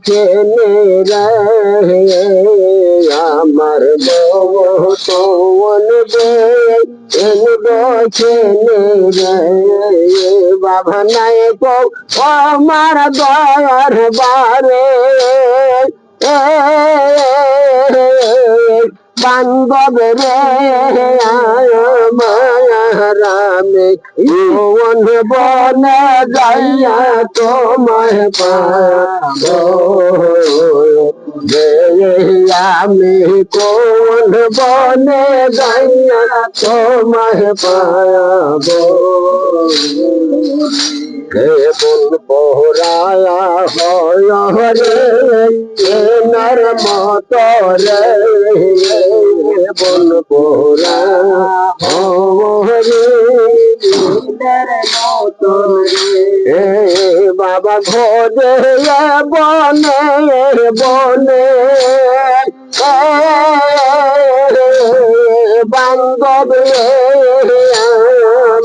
চেনে রে আমার বউ তোন চেনে রে বাবা নাই কো আমার দয়ার বারে বান্ধব রে মায়ারামে কোন বনে যাইয়া তোমায় পাবো আমি কোন বনে যাইয়া তোমায় পাবো কেবল পোহরায়া হয় রে নর মত রে কেবল পোহরা রে বাবা ঘরে বনে বনে বান্ধব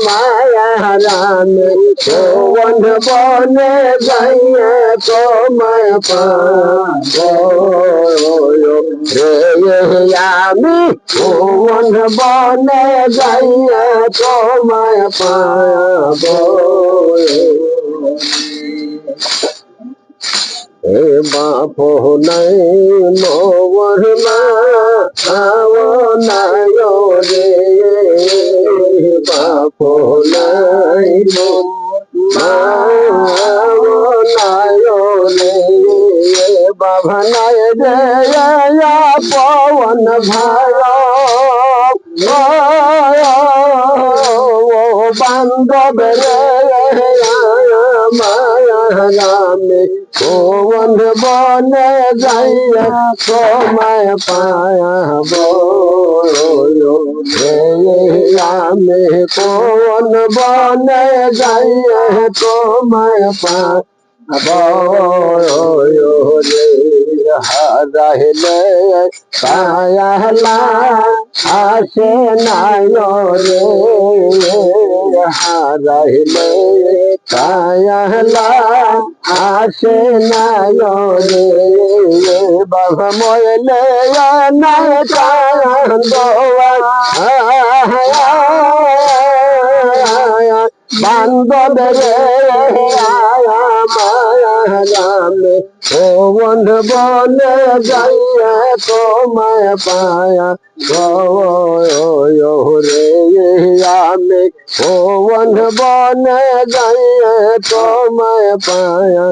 মায়ারামে কোন বনে যাইয়া তোমায় পাবো রে আমি কোন বনে যাইয়া তোমায় পাবো এ বাপ নাই মোর মা নাই রে বাপ নাই মা নাই রে বাবা নাই রে পবন ভাই বান্ধব রে মায়ারামে কোন বনে যাইয়া তোমায় পাবো আমি কোন বনে যাইয়া তোমায় পাবো হারাইলে কায়ালা আসে নাই রে হারাইলে কায়ালা আসে নাই রে বাবা ময়লে নাই কান্দোয়া বান্ধব রে মায়ারামে কোন বনে যাইয়া তোমায় পায়া রে আমি কোন বনে যাইয়া তোমায় পায়া